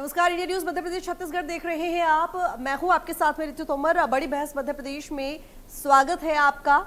नमस्कार, India news Madhya Pradesh Chhattisgarh देख रहे हैं आप। मैं हूं आपके साथ में ऋतु तोमर। बड़ी बहस मध्य प्रदेश में स्वागत है आपका।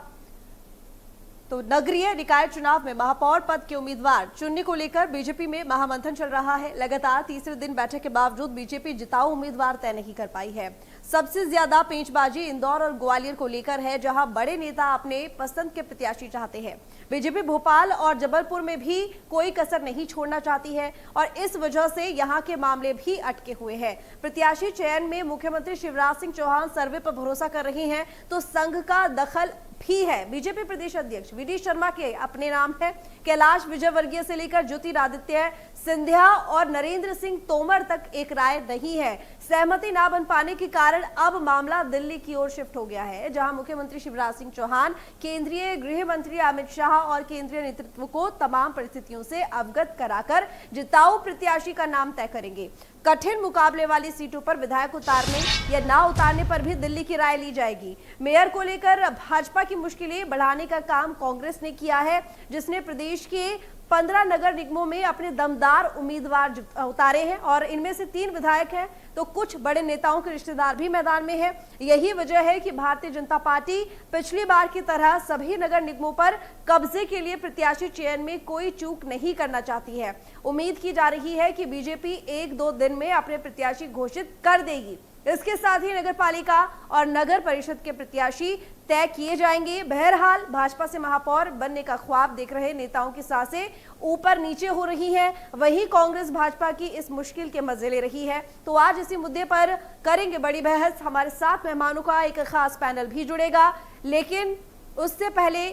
तो नगरीय निकाय चुनाव में महापौर पद के उम्मीदवार चुनने को लेकर बीजेपी में महामंथन चल रहा है। लगातार तीसरे दिन बैठक के बावजूद बीजेपी जिताऊ उम्मीदवार तय नहीं कर पाई है। सबसे ज्यादा पेंचबाजी इंदौर और ग्वालियर को लेकर है, जहां बड़े नेता अपने पसंद के प्रत्याशी चाहते हैं। बीजेपी भोपाल और जबलपुर में भी कोई कसर नहीं छोड़ना चाहती है और इस वजह से यहां के मामले भी अटके हुए हैं। प्रत्याशी चयन में मुख्यमंत्री शिवराज सिंह चौहान सर्वे पर भरोसा कर रहे हैं, तो संघ का दखल भी है। बीजेपी प्रदेश अध्यक्ष वी डी शर्मा के अपने नाम है। कैलाश विजयवर्गीय से लेकर ज्योतिरादित्य सिंधिया और नरेंद्र सिंह तोमर तक एक राय नहीं है। सहमति ना बन पाने के कारण अब मामला दिल्ली की ओर शिफ्ट हो गया है, जहां मुख्यमंत्री शिवराज सिंह चौहान केंद्रीय गृह मंत्री अमित शाह और केंद्रीय नेतृत्व को तमाम परिस्थितियों से अवगत कराकर जिताऊ प्रत्याशी का नाम तय करेंगे। कठिन मुकाबले वाली सीटों पर विधायक उतारने या ना उतारने पर भी दिल्ली की राय ली जाएगी। मेयर को लेकर भाजपा की मुश्किलें बढ़ाने का काम कांग्रेस ने किया है, जिसने प्रदेश के 15 नगर निगमों में अपने दमदार उम्मीदवार उतारे हैं और इनमें से 3 विधायक हैं, तो कुछ बड़े नेताओं के रिश्तेदार भी मैदान में हैं। यही वजह है कि भारतीय जनता पार्टी पिछली बार की तरह सभी नगर निगमों पर कब्जे के लिए प्रत्याशी चयन में कोई चूक नहीं करना चाहती है। उम्मीद की जा रही है कि बीजेपी 1-2 दिन में अपने प्रत्याशी घोषित कर देगी। इसके साथ ही नगरपालिका और नगर परिषद के प्रत्याशी तय किए जाएंगे। बहरहाल भाजपा से महापौर बनने का ख्वाब देख रहे नेताओं की सांसें ऊपर नीचे हो रही हैं, वहीं कांग्रेस भाजपा की इस मुश्किल के मजे ले रही है। तो आज इसी मुद्दे पर करेंगे बड़ी बहस। हमारे साथ मेहमानों का एक खास पैनल भी जुड़ेगा, लेकिन उससे पहले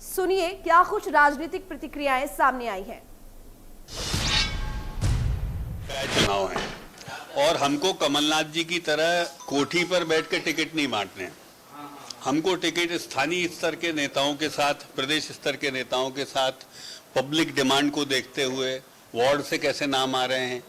सुनिए क्या कुछ राजनीतिक प्रतिक्रियाएं सामने आई हैं। चुनाव है और हमको कमलनाथ जी की तरह कोठी पर बैठ के टिकट नहीं बांटने। हमको टिकट स्थानीय स्तर के नेताओं के साथ, प्रदेश स्तर के नेताओं के साथ, पब्लिक डिमांड को देखते हुए वार्ड से कैसे नाम आ रहे हैं,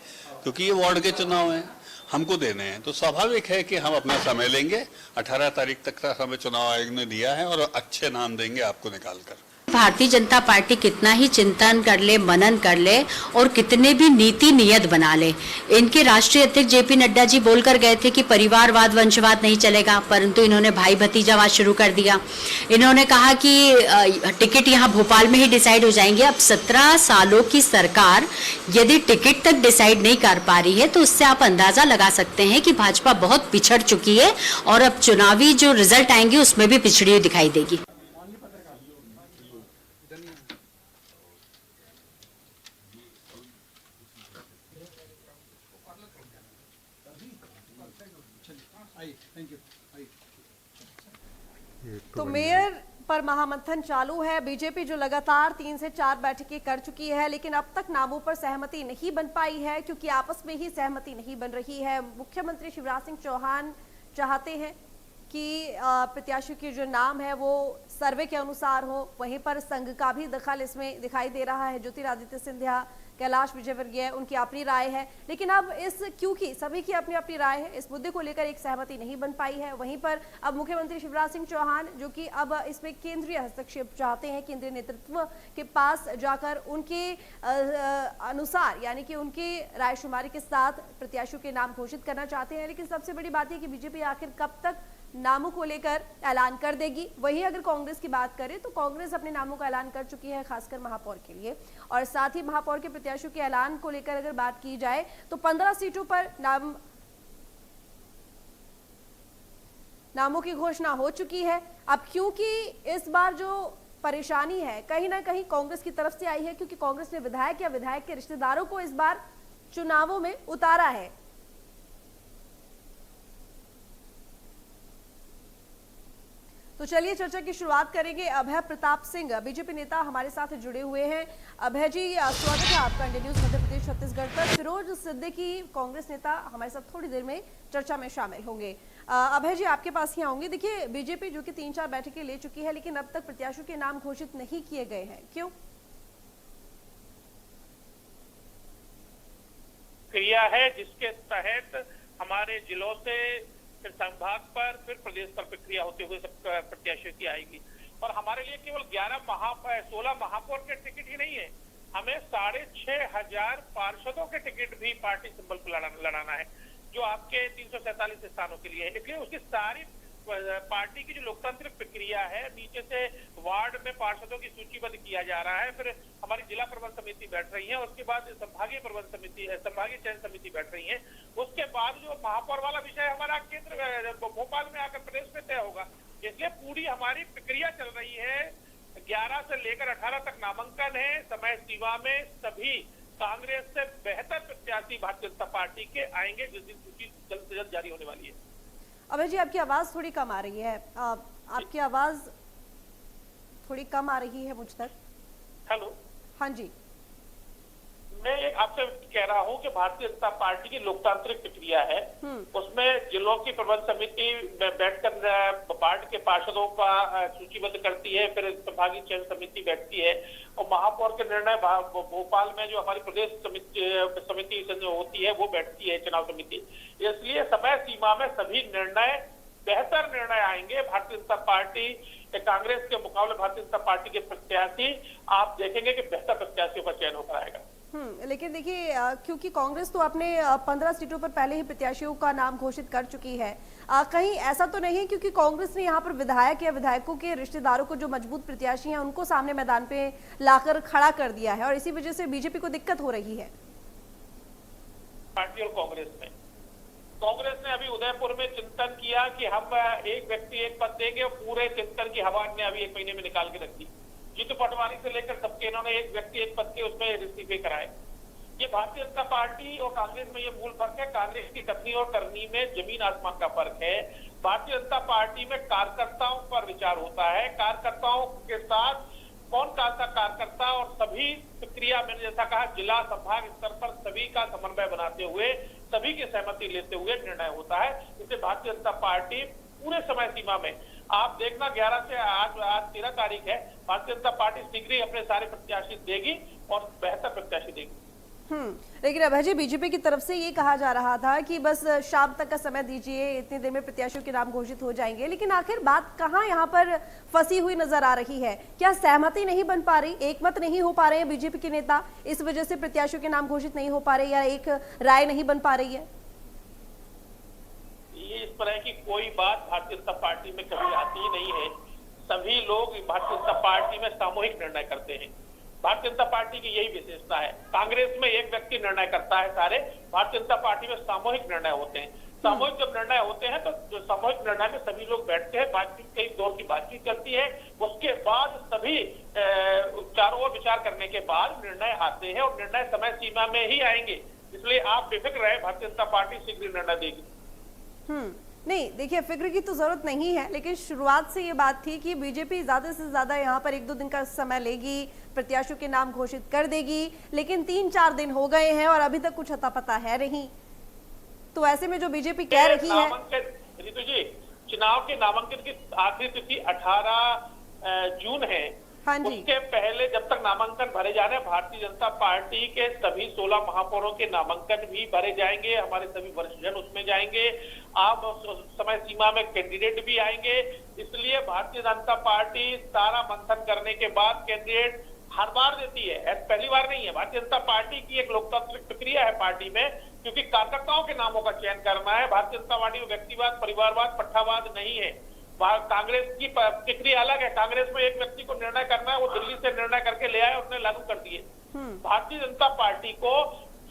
क्योंकि ये वार्ड के चुनाव हैं, हमको देने हैं। तो स्वाभाविक है कि हम अपना समय लेंगे। 18 तारीख तक का समय चुनाव आयोग ने दिया है और अच्छे नाम देंगे आपको निकाल कर। भारतीय जनता पार्टी कितना ही चिंतन कर ले, मनन कर ले और कितने भी नीति नियत बना ले, इनके राष्ट्रीय अध्यक्ष जेपी नड्डा जी बोलकर गए थे कि परिवारवाद वंशवाद नहीं चलेगा, परंतु इन्होंने भाई भतीजावाद शुरू कर दिया। इन्होंने कहा कि टिकट यहाँ भोपाल में ही डिसाइड हो जाएंगे। अब 17 सालों की सरकार यदि टिकट तक डिसाइड नहीं कर पा रही है, तो उससे आप अंदाजा लगा सकते हैं कि भाजपा बहुत पिछड़ चुकी है और अब चुनावी जो रिजल्ट आएंगे उसमें भी पिछड़ी हुई दिखाई देगी। तो मेयर पर महामंथन चालू है। बीजेपी जो लगातार 3 से 4 बैठकें कर चुकी है, लेकिन अब तक नामों पर सहमति नहीं बन पाई है, क्योंकि आपस में ही सहमति नहीं बन रही है। मुख्यमंत्री शिवराज सिंह चौहान चाहते हैं कि प्रत्याशी के जो नाम है वो सर्वे के अनुसार हो, वहीं पर संघ का भी दखल इसमें दिखाई दे रहा है। ज्योतिरादित्य सिंधिया, कैलाश विजयवर्गीय, उनकी अपनी राय है, लेकिन अब क्योंकि सभी की अपनी अपनी राय है, इस मुद्दे को लेकर एक सहमति नहीं बन पाई है। वहीं पर अब मुख्यमंत्री शिवराज सिंह चौहान जो कि अब इसमें केंद्रीय हस्तक्षेप चाहते हैं, केंद्रीय नेतृत्व के पास जाकर उनके अनुसार यानी कि उनके रायशुमारी के साथ प्रत्याशियों के नाम घोषित करना चाहते हैं। लेकिन सबसे बड़ी बात है कि बीजेपी आखिर कब तक नामों को लेकर ऐलान कर देगी। वहीं अगर कांग्रेस की बात करें तो कांग्रेस अपने नामों का ऐलान कर चुकी है, खासकर महापौर के लिए, और साथ ही महापौर के प्रत्याशियों के ऐलान को लेकर अगर बात की जाए तो 15 सीटों पर नामों की घोषणा हो चुकी है। अब क्योंकि इस बार जो परेशानी है कहीं ना कहीं कांग्रेस की तरफ से आई है, क्योंकि कांग्रेस ने विधायक या विधायक के रिश्तेदारों को इस बार चुनावों में उतारा है। तो चलिए चर्चा की शुरुआत करेंगे। अभय प्रताप सिंह बीजेपी नेता हमारे साथ जुड़े हुए हैं। अभय जी, स्वागत है आपका इंडिया न्यूज मध्य प्रदेश छत्तीसगढ़ पर। फिरोज सिद्दीकी कांग्रेस नेता हमारे साथ थोड़ी देर में चर्चा में शामिल होंगे। अभय जी, आपके पास ही आऊंगी। देखिए, बीजेपी जो कि 3-4 बैठकें ले चुकी है, लेकिन अब तक प्रत्याशियों के नाम घोषित नहीं किए गए हैं, क्यों? क्रिया है जिसके तहत हमारे जिलों से फिर संभाग पर फिर प्रदेश पर प्रक्रिया होते हुए सब प्रत्याशियों की आएगी। और हमारे लिए केवल 16 महापौर के टिकट ही नहीं है, हमें 6,500 पार्षदों के टिकट भी पार्टी सिंबल पर लड़ाना है, जो आपके 347 स्थानों के लिए है। इसलिए उसकी सारी पार्टी की जो लोकतांत्रिक प्रक्रिया है, नीचे से वार्ड में पार्षदों की सूचीबद्ध किया जा रहा है, फिर हमारी जिला प्रबंध समिति बैठ रही है, उसके बाद संभागीय प्रबंध समिति है, संभागीय चयन समिति बैठ रही है, उसके बाद जो महापौर वाला विषय हमारा केंद्र भोपाल में आकर प्रदेश में तय होगा। इसलिए पूरी हमारी प्रक्रिया चल रही है। 11 से लेकर 18 तक नामांकन है। समय सीमा में सभी कांग्रेस से बेहतर प्रत्याशी भारतीय जनता पार्टी के आएंगे, जिस दिन सूची जल्द से जल्द जारी होने वाली है। अभय जी, आपकी आवाज थोड़ी कम आ रही है। आपकी आवाज थोड़ी कम आ रही है मुझ तक। हेलो, हाँ जी। मैं आपसे कह रहा हूं कि भारतीय जनता पार्टी की लोकतांत्रिक प्रक्रिया है, उसमें जिलों की प्रबंध समिति बैठकर वार्ड के पार्षदों का सूचीबद्ध करती है, फिर संभागीय चयन समिति बैठती है और महापौर के निर्णय भोपाल में जो हमारी प्रदेश समिति होती है वो बैठती है, चुनाव समिति। इसलिए समय सीमा में सभी निर्णय, बेहतर निर्णय आएंगे। भारतीय जनता पार्टी कांग्रेस के मुकाबले भारतीय जनता पार्टी के प्रत्याशी, आप देखेंगे कि बेहतर प्रत्याशियों का चयन होकर आएगा। लेकिन देखिए, क्योंकि कांग्रेस तो अपने 15 सीटों पर पहले ही प्रत्याशियों का नाम घोषित कर चुकी है, कहीं ऐसा तो नहीं क्योंकि कांग्रेस ने यहाँ पर विधायक या विधायकों के रिश्तेदारों को, जो मजबूत प्रत्याशी हैं, उनको सामने मैदान पे लाकर खड़ा कर दिया है और इसी वजह से बीजेपी को दिक्कत हो रही है पार्टी और कांग्रेस ने अभी उदयपुर में चिंतन किया कि हम एक व्यक्ति एक पद देंगे, और पूरे चिंतन की हवा ने अभी 1 महीने में निकाल के रख दी। जीतू पटवारी से लेकर सबके इन्होंने एक व्यक्ति एक पद के उसमें इस्तीफे कराए। ये भारतीय जनता पार्टी और कांग्रेस में ये मूल फर्क है। कांग्रेस की कथनी और करनी में जमीन आसमान का फर्क है। भारतीय जनता पार्टी में कार्यकर्ताओं पर विचार होता है, कार्यकर्ताओं के साथ कौन सा कार्यकर्ता, और सभी प्रक्रिया, मैंने जैसा कहा, जिला संभाग स्तर पर सभी का समन्वय बनाते हुए, सभी की सहमति लेते हुए निर्णय होता है। इससे भारतीय जनता पार्टी पूरे समय सीमा में, आप देखना 11 से आज 13 तारीख है, भारतीय जनता पार्टी शीघ्र ही अपने सारे प्रत्याशी देगी और बेहतर प्रत्याशी देगी। लेकिन अभय जी, बीजेपी की तरफ से ये कहा जा रहा था कि बस शाम तक का समय दीजिए, इतनी देर में प्रत्याशियों के नाम घोषित हो जाएंगे, लेकिन आखिर बात कहाँ यहाँ पर फंसी हुई नजर आ रही है? क्या सहमति नहीं बन पा रही, एकमत नहीं हो पा रहे हैं बीजेपी के नेता, इस वजह से प्रत्याशियों के नाम घोषित नहीं हो पा रहे, या एक राय नहीं बन पा रही है? ये इस तरह की कोई बात भारतीय जनता पार्टी में कभी आती ही नहीं है। सभी लोग भारतीय जनता पार्टी में सामूहिक निर्णय करते हैं। भारतीय जनता पार्टी की यही विशेषता है। कांग्रेस में एक व्यक्ति निर्णय करता है सारे, भारतीय जनता पार्टी में सामूहिक निर्णय होते हैं। सामूहिक जब निर्णय होते हैं तो जो सामूहिक निर्णय में सभी लोग बैठते हैं, बातचीत, कई दौर की बातचीत करती है, उसके बाद सभी चारों ओर विचार करने के बाद निर्णय आते हैं और निर्णय समय सीमा में ही आएंगे। इसलिए आप बेफिक्र रहे, भारतीय जनता पार्टी शीघ्र निर्णय देगी। नहीं, देखिए, फिक्र की तो जरूरत नहीं है, लेकिन शुरुआत से ये बात थी कि बीजेपी ज्यादा से ज्यादा यहाँ पर 1-2 दिन का समय लेगी, प्रत्याशियों के नाम घोषित कर देगी, लेकिन 3-4 दिन हो गए हैं और अभी तक कुछ अता पता है नहीं। तो ऐसे में जो बीजेपी कह रही है, रितु जी, चुनाव के नामांकन की आखिरी तिथि 18 जून है। हाँ जी। उसके पहले जब तक नामांकन भरे जा रहे हैं, भारतीय जनता पार्टी के सभी 16 महापौरों के नामांकन भी भरे जाएंगे, हमारे सभी वरिष्ठजन उसमें जाएंगे, आप समय सीमा में कैंडिडेट भी आएंगे। इसलिए भारतीय जनता पार्टी सारा मंथन करने के बाद कैंडिडेट हर बार देती है, ऐसा पहली बार नहीं है। भारतीय जनता पार्टी की एक लोकतांत्रिक प्रक्रिया है पार्टी में, क्योंकि कार्यकर्ताओं के नामों का चयन करना है। भारतीय जनता पार्टी में व्यक्तिवाद, परिवारवाद, पट्टावाद नहीं है। कांग्रेस की प्रक्रिया अलग है। कांग्रेस में एक व्यक्ति को निर्णय करना है, वो दिल्ली से निर्णय करके ले आए, उसने लागू कर दिए। भारतीय जनता पार्टी को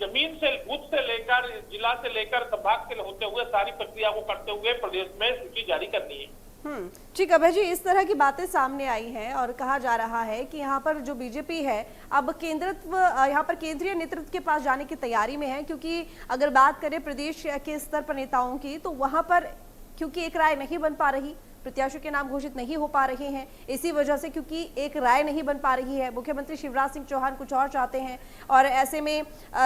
जमीन से, बूथ से लेकर, जिला से लेकर संभाग से होते हुए सारी प्रक्रिया को करते हुए प्रदेश में सूची जारी करनी है। ठीक, अभय जी, इस तरह की बातें सामने आई हैं और कहा जा रहा है कि यहाँ पर जो बीजेपी है अब केंद्रत्व, यहाँ पर केंद्रीय नेतृत्व के पास जाने की तैयारी में है, क्योंकि अगर बात करें प्रदेश के स्तर पर नेताओं की, तो वहां पर क्योंकि एक राय नहीं बन पा रही, प्रत्याशियों के नाम घोषित नहीं हो पा रहे हैं, इसी वजह से क्योंकि एक राय नहीं बन पा रही है, मुख्यमंत्री शिवराज सिंह चौहान कुछ और चाहते हैं और ऐसे में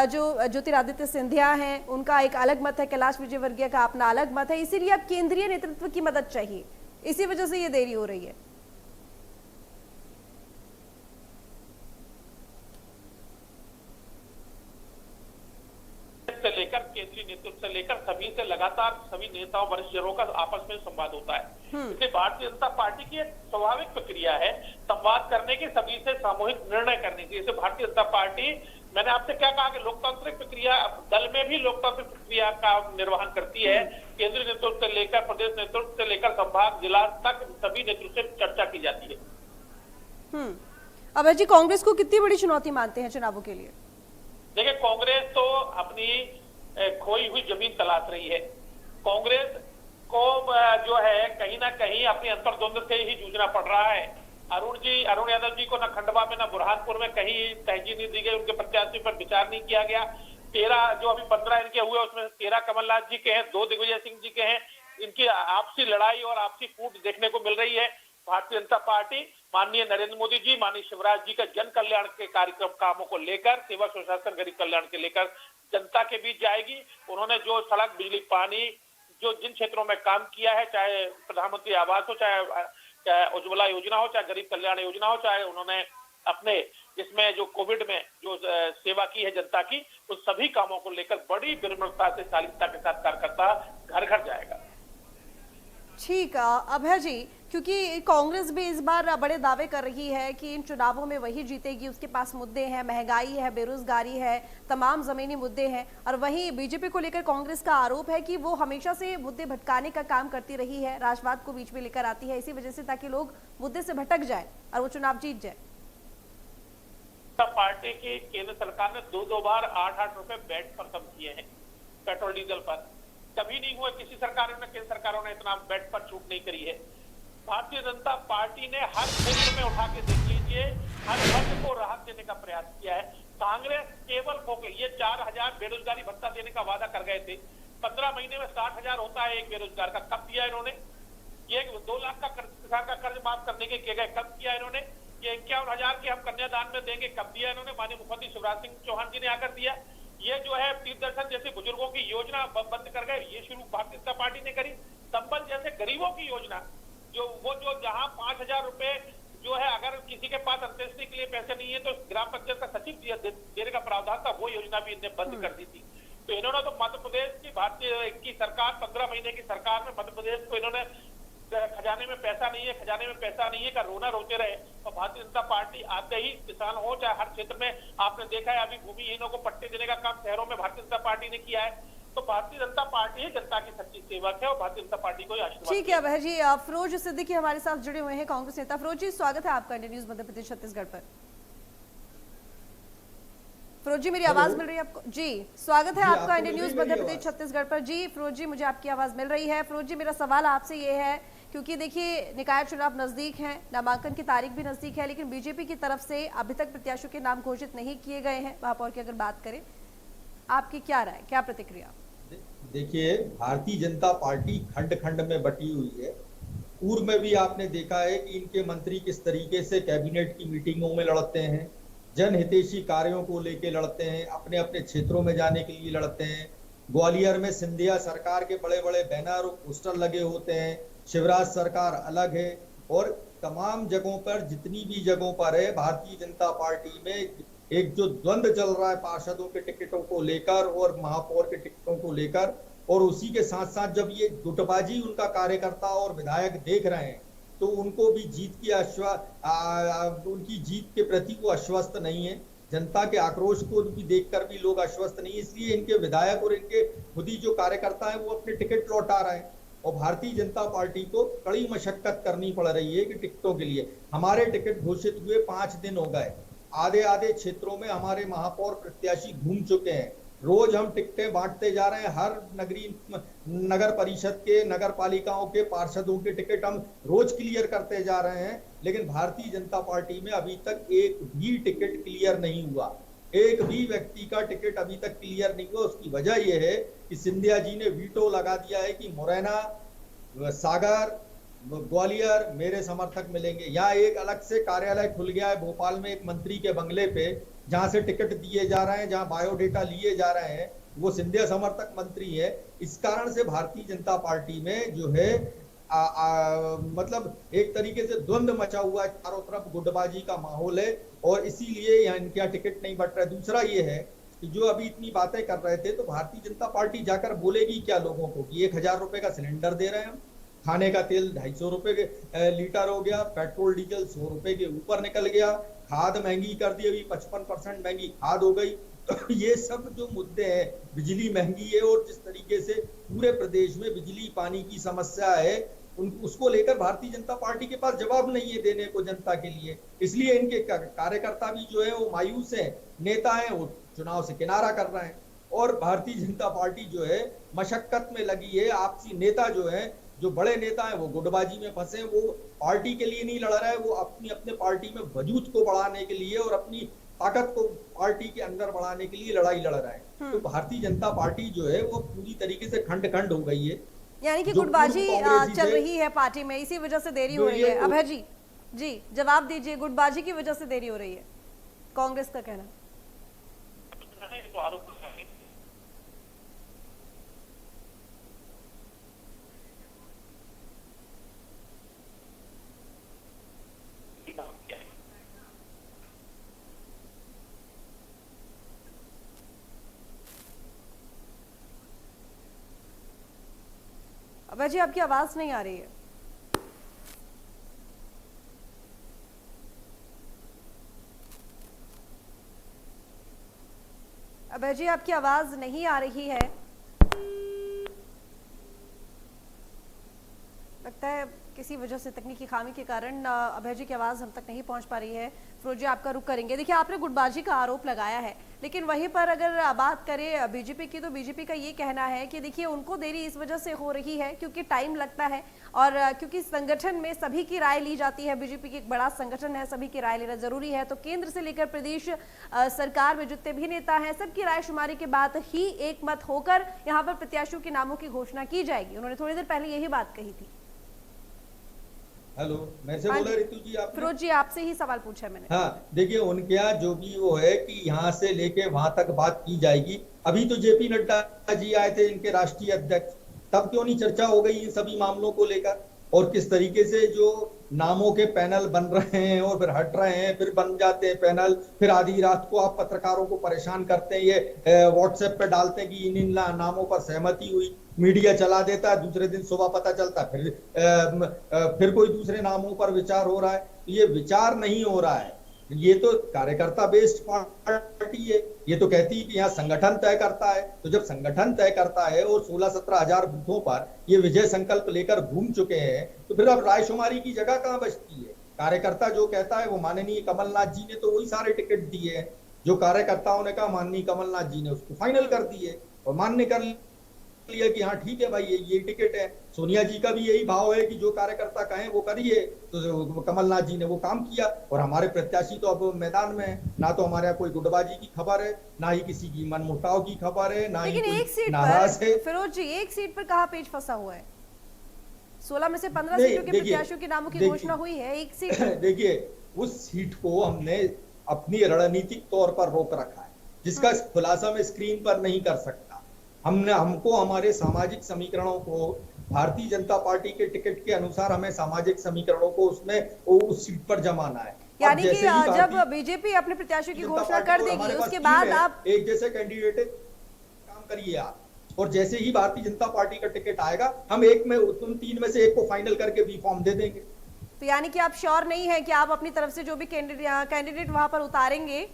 जो ज्योतिरादित्य सिंधिया हैं उनका एक अलग मत है, कैलाश विजयवर्गीय का अपना अलग मत है, इसीलिए अब केंद्रीय नेतृत्व की मदद चाहिए, इसी वजह से ये देरी हो रही है। से लेकर केंद्रीय नेतृत्व से लेकर सभी से लगातार सभी नेताओं वरिष्ठ जनों का आपस में संवाद होता है। इसलिए भारतीय जनता पार्टी की एक स्वाभाविक प्रक्रिया है संवाद करने की, सभी से सामूहिक निर्णय करने की। जैसे भारतीय जनता पार्टी, मैंने आपसे क्या कहा कि लोकतांत्रिक प्रक्रिया, दल में भी लोकतांत्रिक प्रक्रिया का निर्वहन करती है। केंद्रीय नेतृत्व से लेकर प्रदेश नेतृत्व से लेकर संभाग जिला तक सभी नेतृत्व से चर्चा की जाती है। अभय जी, कांग्रेस को कितनी बड़ी चुनौती मानते हैं चुनावों के लिए? देखिए, कांग्रेस तो अपनी खोई हुई जमीन तलाश रही है। कांग्रेस को जो है कहीं ना कहीं अपनी अंतर्द्वंद से ही जूझना पड़ रहा है। अरुण यादव जी को न खंडवा में न बुरहानपुर में कहीं तरजीह नहीं दी गई, उनके प्रत्याशी पर विचार नहीं किया गया। 13 जो अभी 15 इनके हुए उसमें 13 कमलनाथ जी के हैं, 2 दिग्विजय सिंह जी के हैं। इनकी आपसी लड़ाई और आपसी फूट देखने को मिल रही है। भारतीय जनता पार्टी माननीय नरेंद्र मोदी जी, माननीय शिवराज जी का जन कल्याण के कार्यक्रम कामों को लेकर, सेवा सुशासन गरीब कल्याण के लेकर जनता के बीच जाएगी। उन्होंने जो सड़क, बिजली, पानी, जो जिन क्षेत्रों में काम किया है, चाहे प्रधानमंत्री आवास हो, चाहे उज्ज्वला योजना हो, चाहे गरीब कल्याण योजना हो, चाहे उन्होंने अपने इसमें जो कोविड में जो सेवा की है जनता की, उन सभी कामों को लेकर बड़ी विनम्रता से, शालीनता के साथ कार्यकर्ता घर घर जाएगा। ठीक, अभय जी, क्योंकि कांग्रेस भी इस बार बड़े दावे कर रही है कि इन चुनावों में वही जीतेगी, उसके पास मुद्दे हैं, महंगाई है, बेरोजगारी है, तमाम जमीनी मुद्दे हैं। और वहीं बीजेपी को लेकर कांग्रेस का आरोप है कि वो हमेशा से मुद्दे भटकाने का काम करती रही है, राष्ट्रवाद को बीच में लेकर आती है, इसी वजह से ताकि लोग मुद्दे से भटक जाए और वो चुनाव जीत जाए। पार्टी की केंद्र सरकार ने 2 बार 8-8 रुपए बेट पर कम किए हैं पेट्रोल डीजल पर। कभी नहीं हुआ, किसी सरकारों ने, केंद्र सरकारों ने इतना बेट पर छूट नहीं करी है। भारतीय जनता पार्टी ने हर क्षेत्र में उठा के देख लीजिए, हर वर्ग को राहत देने का प्रयास किया है। कांग्रेस केवल ये 4,000 बेरोजगारी भत्ता देने का वादा कर गए थे। 15 महीने में 60,000 होता है एक बेरोजगार का, कब दिया इन्होंने? ये 2 लाख का किसान का कर्ज माफ करने के किए गए, कब किया इन्होंने? ये 51,000 के हम कन्यादान में देंगे, कब दिया इन्होंने? माननीय मुख्यमंत्री शिवराज सिंह चौहान जी ने आकर दिया। ये जो है तीर्थ दर्शन जैसे बुजुर्गों की योजना बंद कर गए, ये शुरू भारतीय जनता पार्टी ने करी। संबल जैसे गरीबों की योजना, जो जहां 5,000 रुपए जो है, अगर किसी के पास अंत्येष्टि के लिए पैसे नहीं है तो ग्राम पंचायत का सचिव देने का प्रावधान था, वो योजना भी इन्हें बंद कर दी थी। तो इन्होंने तो मध्य प्रदेश की भारतीय की सरकार, 15 महीने की सरकार में मध्य प्रदेश को इन्होंने खजाने में पैसा नहीं है, खजाने में पैसा नहीं है का रोना रोते रहे। और भारतीय जनता पार्टी आते ही किसान हो चाहे हर क्षेत्र में, आपने देखा है अभी भूमिहीनों को पट्टे देने का काम शहरों में भारतीय जनता पार्टी ने किया है। तो भारतीय जनता पार्टी ही जनता की सच्ची सेवक है और भारतीय जनता पार्टी को आशीर्वाद। ठीक है अभय जी, फिरोज सिद्दीकी हमारे साथ जुड़े हुए हैं, कांग्रेस नेता। फिरोज जी, स्वागत है आपका इंडिया न्यूज मध्य प्रदेश छत्तीसगढ़ पर। फिरोज जी, मेरी आवाज मिल रही है आपको? जी, स्वागत है आपका इंडिया न्यूज मध्य प्रदेश छत्तीसगढ़ पर। जी फिरोज जी, मुझे आपकी आवाज मिल रही है। फिरोज जी, मेरा सवाल आपसे ये है, क्योंकि देखिए निकाय चुनाव नजदीक हैं, नामांकन की तारीख भी नजदीक है, लेकिन बीजेपी की तरफ से अभी तक प्रत्याशियों के नाम घोषित नहीं किए गए हैं। महापौर की अगर बात करें, आपकी क्या राय, क्या प्रतिक्रिया? देखिए, भारतीय जनता पार्टी खंड खंड में बटी हुई है। पूर्व में भी आपने देखा है कि इनके मंत्री किस तरीके से कैबिनेट की मीटिंगों में लड़ते हैं, जनहितैषी कार्यों को लेकर लड़ते हैं, अपने अपने क्षेत्रों में जाने के लिए लड़ते हैं। ग्वालियर में सिंधिया सरकार के बड़े बड़े बैनर और पोस्टर लगे होते हैं, शिवराज सरकार अलग है। और तमाम जगहों पर, जितनी भी जगहों पर है, भारतीय जनता पार्टी में एक जो द्वंद्व चल रहा है पार्षदों के टिकटों को लेकर और महापौर के टिकटों को लेकर, और उसी के साथ साथ जब ये गुटबाजी उनका कार्यकर्ता और विधायक देख रहे हैं तो उनको भी उनकी जीत के प्रति वो आश्वस्त नहीं है। जनता के आक्रोश को भी देखकर भी लोग आश्वस्त नहीं, इसलिए इनके विधायक और इनके खुद ही जो कार्यकर्ता हैं वो अपने टिकट लौटा रहे हैं। और भारतीय जनता पार्टी को कड़ी मशक्कत करनी पड़ रही है कि टिकटों के लिए, हमारे टिकट घोषित हुए 5 दिन हो गए, आधे आधे क्षेत्रों में हमारे महापौर प्रत्याशी घूम चुके हैं, रोज हम टिकटें बांटते जा रहे हैं। हर नगर परिषद के, नगर पालिकाओं के पार्षदों के टिकट हम रोज क्लियर करते जा रहे हैं, लेकिन भारतीय जनता पार्टी में अभी तक एक भी टिकट क्लियर नहीं हुआ, एक भी व्यक्ति का टिकट अभी तक क्लियर नहीं हुआ। उसकी वजह यह है कि सिंधिया जी ने वीटो लगा दिया है कि मुरैना, सागर, ग्वालियर मेरे समर्थक मिलेंगे। यहाँ एक अलग से कार्यालय खुल गया है भोपाल में एक मंत्री के बंगले पे, जहां से टिकट दिए जा रहे हैं, जहां बायोडेटा लिए जा रहे हैं, वो सिंधिया समर्थक मंत्री है। इस कारण से भारतीय जनता पार्टी में जो है मतलब एक तरीके से द्वंद्व मचा हुआ है, चारों तरफ गुटबाजी का माहौल है और इसीलिए यहाँ इनके यहाँ टिकट नहीं बट रहा है। दूसरा ये है कि जो अभी इतनी बातें कर रहे थे, तो भारतीय जनता पार्टी जाकर बोलेगी क्या लोगों को कि 1,000 रुपए का सिलेंडर दे रहे हैं हम, खाने का तेल 250 रुपए के लीटर हो गया, पेट्रोल डीजल 100 रुपए के ऊपर निकल गया, खाद महंगी कर दी, अभी 55% महंगी खाद हो गई। तो ये सब जो मुद्दे हैं, बिजली महंगी है और जिस तरीके से पूरे प्रदेश में बिजली पानी की समस्या है, उसको लेकर भारतीय जनता पार्टी के पास जवाब नहीं है देने को जनता के लिए। इसलिए इनके कार्यकर्ता भी जो है वो मायूस है, नेता है वो चुनाव से किनारा कर रहे हैं, और भारतीय जनता पार्टी जो है मशक्कत में लगी है। आपसी नेता जो है, जो बड़े नेता हैं, वो गुटबाजी में फंसे, वो पार्टी के लिए नहीं लड़ रहे हैं, वो अपने पार्टी में वजूद को बढ़ाने के लिए और अपनी ताकत को पार्टी के अंदर बढ़ाने के लिए लड़ाई लड़ रहे हैं। तो भारतीय जनता पार्टी जो है वो पूरी तरीके से खंड खंड हो गई है, यानी कि गुटबाजी चल रही है पार्टी में, इसी वजह से देरी हो रही है। अभय जी जवाब दीजिए, गुटबाजी की वजह से देरी हो रही है, कांग्रेस का कहना। अभय जी आपकी आवाज नहीं आ रही है। अभय जी आपकी आवाज नहीं आ रही है, लगता है किसी वजह से तकनीकी खामी के कारण अभय जी की आवाज हम तक नहीं पहुंच पा रही है। फिरोज जी आपका रुख करेंगे। देखिए आपने गुटबाजी का आरोप लगाया है, लेकिन वहीं पर अगर बात करें बीजेपी की, तो बीजेपी का ये कहना है कि देखिए उनको देरी इस वजह से हो रही है क्योंकि टाइम लगता है, और क्योंकि संगठन में सभी की राय ली जाती है। बीजेपी की एक बड़ा संगठन है, सभी की राय लेना जरूरी है। तो केंद्र से लेकर प्रदेश सरकार में जितने भी नेता हैं, सबकी राय शुमारी के बाद ही एक मत होकर यहाँ पर प्रत्याशियों के नामों की घोषणा की जाएगी। उन्होंने थोड़ी देर पहले यही बात कही थी। हेलो, मैं से बोला रितु जी, आप फिरोज जी आपसे ही सवाल पूछा मैंने। हाँ देखिए, उनके यहाँ जो भी वो है कि यहाँ से लेके वहां तक बात की जाएगी। अभी तो जेपी नड्डा जी आए थे, इनके राष्ट्रीय अध्यक्ष, तब क्यों नहीं चर्चा हो गई इन सभी मामलों को लेकर, और किस तरीके से जो नामों के पैनल बन रहे हैं और फिर हट रहे हैं, फिर बन जाते हैं पैनल, फिर आधी रात को आप पत्रकारों को परेशान करते हैं, ये व्हाट्सएप पे डालते हैं कि इन नामों पर सहमति हुई, मीडिया चला देता है, दूसरे दिन सुबह पता चलता है फिर कोई दूसरे नामों पर विचार हो रहा है। ये विचार नहीं हो रहा है, ये तो कार्यकर्ता बेस्ड पार्टी है, ये तो कहती है कि यहाँ संगठन तय करता है। तो जब संगठन तय करता है और 16-17 हजार बूथों पर ये विजय संकल्प लेकर घूम चुके हैं, तो फिर अब रायशुमारी की जगह कहाँ बचती है? कार्यकर्ता जो कहता है वो माननीय कमलनाथ जी ने तो वही सारे टिकट दिए हैं, जो कार्यकर्ताओं ने कहा माननीय कमलनाथ जी ने उसको फाइनल कर दिए और मान्य कर लिया कि हाँ ठीक है भाई ये टिकट है। सोनिया जी का भी यही भाव है कि जो कार्यकर्ता कहें वो करिए, तो कमलनाथ जी ने वो काम किया। और हमारे प्रत्याशी तो अब मैदान में है, ना तो हमारे यहाँ कोई गुटबाजी की खबर है, ना ही किसी की मनमुटाव की खबर है, ना ही कोई नाराज है। फिरोज जी एक सीट पर कहाँ पेच फंसा हुआ है? 16 में से 15 सीटों के प्रत्याशियों के नामों की घोषणा हुई है, एक सीट देखिए उस सीट को हमने अपनी रणनीतिक तौर पर रोक रखा है, जिसका खुलासा मैं स्क्रीन पर नहीं कर सकता। हमको हमारे सामाजिक समीकरणों को, भारतीय जनता पार्टी के टिकट के अनुसार हमें सामाजिक समीकरणों को उसमें उस सीट पर जमाना है। यानी कि जब बीजेपी अपने प्रत्याशियों की घोषणा कर देगी उसके बाद आप एक जैसे कैंडिडेट काम करिए आप, और जैसे ही भारतीय जनता पार्टी का टिकट आएगा हम तुम 3 में से एक को फाइनल करके बी फॉर्म दे देंगे। तो यानी कि आप श्योर नहीं है कि आप अपनी तरफ से जो भी कैंडिडेट वहां पर उतारेंगे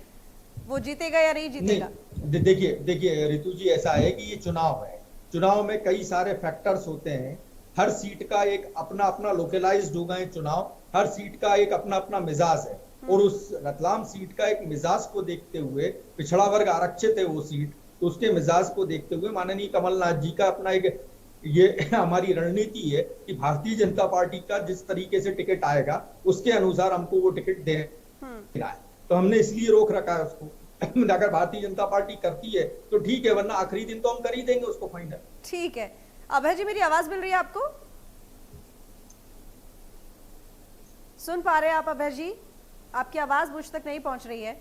वो जीतेगा या नहीं जीतेगा? देखिए रितु जी, ऐसा है कि ये चुनाव है, चुनाव में कई सारे फैक्टर्स होते हैं, हर सीट का एक अपना अपना लोकलाइज्ड होगा है चुनाव, हर सीट का एक अपना अपना मिजाज है, और उस रतलाम सीट का एक मिजाज को देखते हुए, पिछड़ा वर्ग आरक्षित है वो सीट, तो उसके मिजाज को देखते हुए माननीय कमलनाथ जी का अपना एक ये हमारी रणनीति है कि भारतीय जनता पार्टी का जिस तरीके से टिकट आएगा उसके अनुसार हमको वो टिकट देना है, तो हमने इसलिए रोक रखा है उसको। अगर भारतीय जनता पार्टी करती है तो ठीक है, वरना आखिरी दिन तो हम कर ही देंगे उसको फाइनल। ठीक है। अभय जी मेरी आवाज मिल रही है आपको? सुन पा रहे हैं आप अभय जी? आपकी आवाज मुझ तक नहीं पहुंच रही है।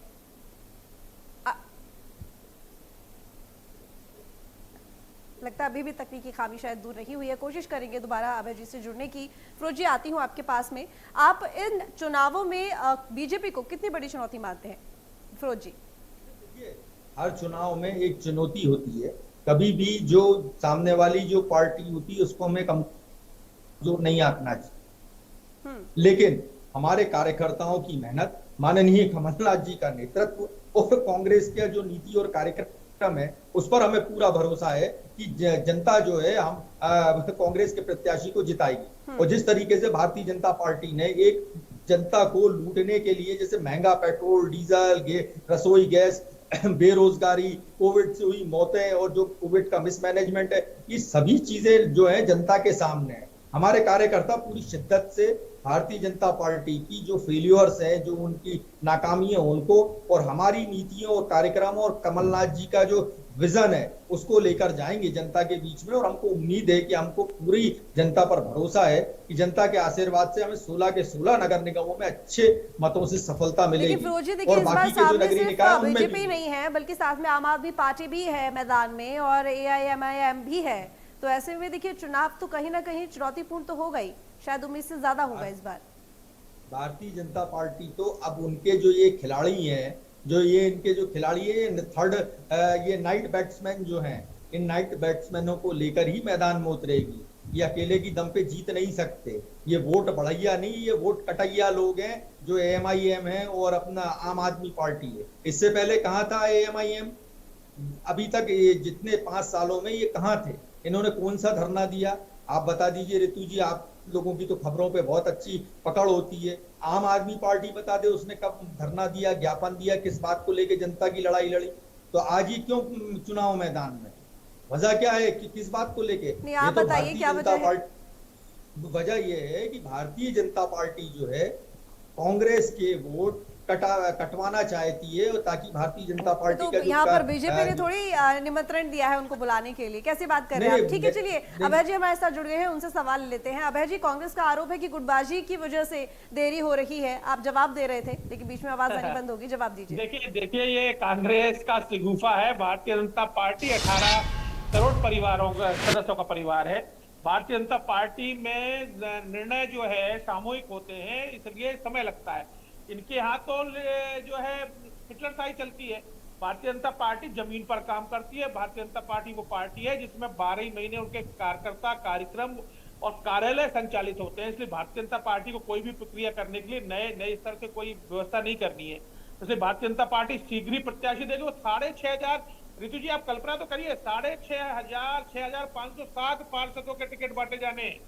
लगता है अभी भी तकनीकी खामी शायद दूर नहीं हुई है, कोशिश करेंगे दोबारा अभय जी से जुड़ने की। फिरोज जी आती हूँ आपके पास में, आप इन चुनावों में बीजेपी को कितनी बड़ी चुनौती मानते हैं फिरोज जी? हर चुनाव में एक चुनौती होती है। कभी भी जो सामने वाली जो पार्टी होती है उसको हमें कमजोर नहीं आंकना चाहिए, लेकिन हमारे कार्यकर्ताओं की मेहनत, माननीय कमलनाथ जी का नेतृत्व और कांग्रेस का जो नीति और कार्यक्रम है उस पर हमें पूरा भरोसा है कि जनता जो है हम कांग्रेस के प्रत्याशी को जिताएगी। और जिस तरीके से भारतीय जनता पार्टी ने एक जनता को लूटने के लिए, जैसे महंगा पेट्रोल, डीजल, रसोई गैस, बेरोजगारी, कोविड से हुई मौतें और जो कोविड का मिसमैनेजमेंट है, ये सभी चीजें जो है जनता के सामने है। हमारे कार्यकर्ता पूरी शिद्दत से भारतीय जनता पार्टी की जो फेल्यूर्स है, जो उनकी नाकामी है उनको, और हमारी नीतियों और कार्यक्रमों और कमलनाथ जी का जो विजन है उसको लेकर जाएंगे जनता के बीच में। और हमको उम्मीद है कि हमको पूरी जनता पर भरोसा है कि जनता के आशीर्वाद से हमें 16 के 16 नगर निगमों में अच्छे मतों से सफलता मिलेगी। लेकिन फिरोजी देखिए, और इस बार बाकी के जो सामने नगरीय सिर्फ निकाय उनमें बीजेपी भी नहीं है बल्कि साथ में आम आदमी पार्टी भी है मैदान में और AIMIM भी है। तो ऐसे में देखिए चुनाव तो कहीं ना कहीं चुनौतीपूर्ण तो होगा ही, शायद उम्मीद से ज्यादा होगा इस बार। भारतीय जनता पार्टी तो अब उनके जो ये खिलाड़ी हैं, जो ये इनके जो खिलाड़ी है थर्ड, ये नाइट बैट्समैन जो हैं, इन नाइट बैट्समैनों को लेकर ही मैदान में उतरेगी। ये अकेले की दम पे जीत नहीं सकते। ये वोट बढ़ैया नहीं, ये वोट कटैया लोग हैं जो AIMIM है और अपना आम आदमी पार्टी है। इससे पहले कहाँ था AIMIM? अभी तक ये जितने 5 सालों में ये कहाँ थे? इन्होंने कौन सा धरना दिया? आप बता दीजिए रितु जी, आप लोगों की तो खबरों पे बहुत अच्छी पकड़ होती है। आम आदमी पार्टी बता दे उसने कब धरना दिया, ज्ञापन दिया, किस बात को लेके जनता की लड़ाई लड़ी? तो आज ही क्यों चुनाव मैदान में? वजह क्या है कि किस बात को लेके? नहीं, आप बताइए क्या वजह है? वजह ये है कि भारतीय जनता पार्टी जो है कांग्रेस के वोट कटवाना चाहती है, ताकि भारतीय जनता पार्टी तो का यहाँ पर बीजेपी ने थोड़ी निमंत्रण दिया है उनको बुलाने के लिए, कैसे बात कर रहे हैं आप? ठीक है, चलिए अभय जी हमारे साथ जुड़ गए हैं, उनसे सवाल लेते हैं। अभय जी, कांग्रेस का आरोप है कि गुटबाजी की वजह से देरी हो रही है। आप जवाब दे रहे थे लेकिन बीच में आवाज आनी बंद होगी, जवाब दीजिए। देखिए ये कांग्रेस का शिगुफा है। भारतीय जनता पार्टी 18 करोड़ परिवारों का सदस्यों का परिवार है। भारतीय जनता पार्टी में निर्णय जो है सामूहिक होते हैं, इसलिए समय लगता है। इनके यहाँ तो जो है हिटलरशाही चलती है। भारतीय जनता पार्टी जमीन पर काम करती है। भारतीय जनता पार्टी वो पार्टी है जिसमें 12 ही महीने उनके कार्यकर्ता, कार्यक्रम और कार्यालय संचालित होते हैं। इसलिए भारतीय जनता पार्टी को कोई भी प्रक्रिया करने के लिए नए स्तर से कोई व्यवस्था नहीं करनी है। इसलिए भारतीय जनता पार्टी शीघ्र ही प्रत्याशी देगी। वो 6,500, रितु जी आप कल्पना तो करिए, 6,507 पार्षदों के टिकट बांटे जाने हैं।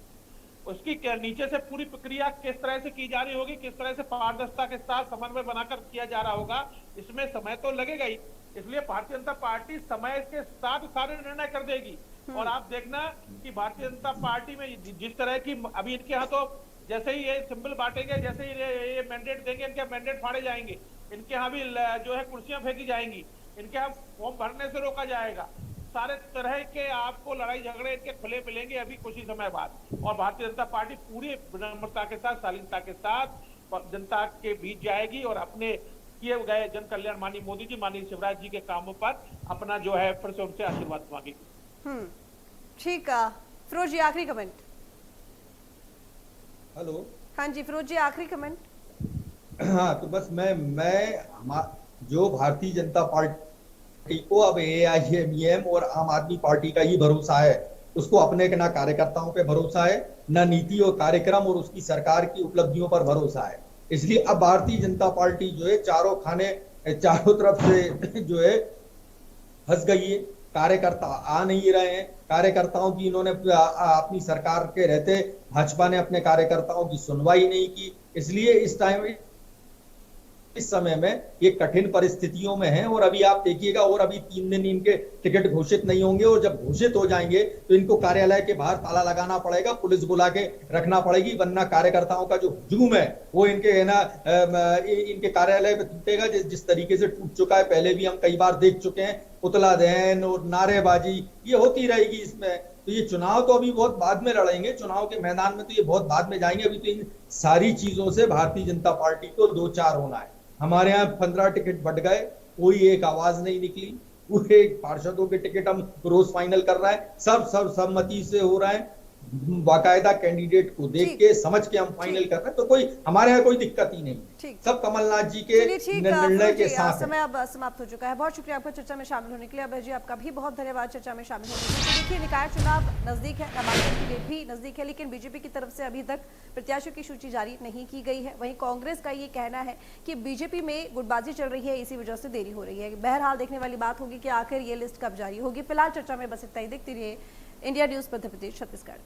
उसकी नीचे से पूरी प्रक्रिया किस तरह से की जा रही होगी, किस तरह से पारदर्शिता के साथ समन्वय बनाकर किया जा रहा होगा, इसमें समय तो लगेगा ही। इसलिए भारतीय जनता पार्टी समय के साथ सारे निर्णय कर देगी। और आप देखना कि भारतीय जनता पार्टी में जिस तरह की अभी इनके यहाँ तो जैसे ही ये सिंबल बांटेंगे, जैसे ही ये मैंडेट देंगे, इनके मैंडेट फाड़े जाएंगे। इनके यहाँ भी जो है कुर्सियां फेंकी जाएंगी। इनके यहाँ फॉर्म भरने से रोका जाएगा। सारे तरह के आपको लड़ाई झगड़े इनके खुले मिलेंगे अभी कुछ ही समय बाद। और भारतीय जनता पार्टी पूरी विनम्रता के साथ, शालीनता के साथ जनता के बीच जाएगी और अपने किए गए जन कल्याण माननीय मोदी जी, माननीय शिवराज जी के कामों पर अपना जो है फिर से उनसे आशीर्वाद मांगेगी। ठीक है फिरोज जी, आखिरी कमेंट। हेलो, हाँ जी फिरोज जी, आखिरी कमेंट। हाँ, तो बस मैं जो भारतीय जनता पार्टी को अब AIMIM और आम आदमी पार्टी का ही भरोसा है। उसको अपने ना कार्यकर्ताओं पे भरोसा है, ना नीति और कार्यक्रम और उसकी सरकार की उपलब्धियों पर भरोसा है। इसलिए अब भारतीय जनता पार्टी जो है चारों तरफ से जो है फंस गई है। कार्यकर्ता आ नहीं रहे हैं। कार्यकर्ताओं की इन्होंने अपनी सरकार के रहते भाजपा ने अपने कार्यकर्ताओं की सुनवाई नहीं की। इसलिए इस समय में ये कठिन परिस्थितियों में है। और अभी आप देखिएगा, और अभी 3 दिन इनके टिकट घोषित नहीं होंगे, और जब घोषित हो जाएंगे तो इनको कार्यालय के बाहर ताला लगाना पड़ेगा, पुलिस बुला के रखना पड़ेगी, वरना कार्यकर्ताओं का जो हुजूम है वो इनके कार्यालय पे टूटेगा, जिस तरीके से टूट चुका है। पहले भी हम कई बार देख चुके हैं, पुतला दहन और नारेबाजी ये होती रहेगी इसमें। तो ये चुनाव तो अभी बहुत बाद में लड़ेंगे, चुनाव के मैदान में तो ये बहुत बाद में जाएंगे। अभी तो इन सारी चीजों से भारतीय जनता पार्टी को 2-4 होना है। हमारे यहाँ 15 टिकट बट गए, कोई एक आवाज नहीं निकली। पूरे पार्षदों के टिकट हम रोज फाइनल कर रहा है, सब सर्वसम्मति से हो रहा है। बाकायदा कैंडिडेट को देख ठीक। के समझ के हम फाइनल कर रहे हैं, तो कोई हमारे यहाँ कोई दिक्कत ही नहीं है। ठीक। सब कमलनाथ जी के चलिए ठीक निर्णय फिरोज के जी, साथ है। समय अब समाप्त हो चुका है। बहुत शुक्रिया आपका चर्चा में शामिल होने के लिए। अभय जी आपका भी बहुत धन्यवाद चर्चा में शामिल होने के लिए। तो देखिए निकाय चुनाव नजदीक है, नामांकन की डेट भी नजदीक है, लेकिन बीजेपी की तरफ से अभी तक प्रत्याशियों की सूची जारी नहीं की गई है। वहीं कांग्रेस का ये कहना है कि बीजेपी में गुटबाजी चल रही है, इसी वजह से देरी हो रही है। बहरहाल देखने वाली बात होगी कि आखिर ये लिस्ट कब जारी होगी। फिलहाल चर्चा में बस इतना ही। देखते रहिए इंडिया न्यूज मध्य प्रदेश छत्तीसगढ़।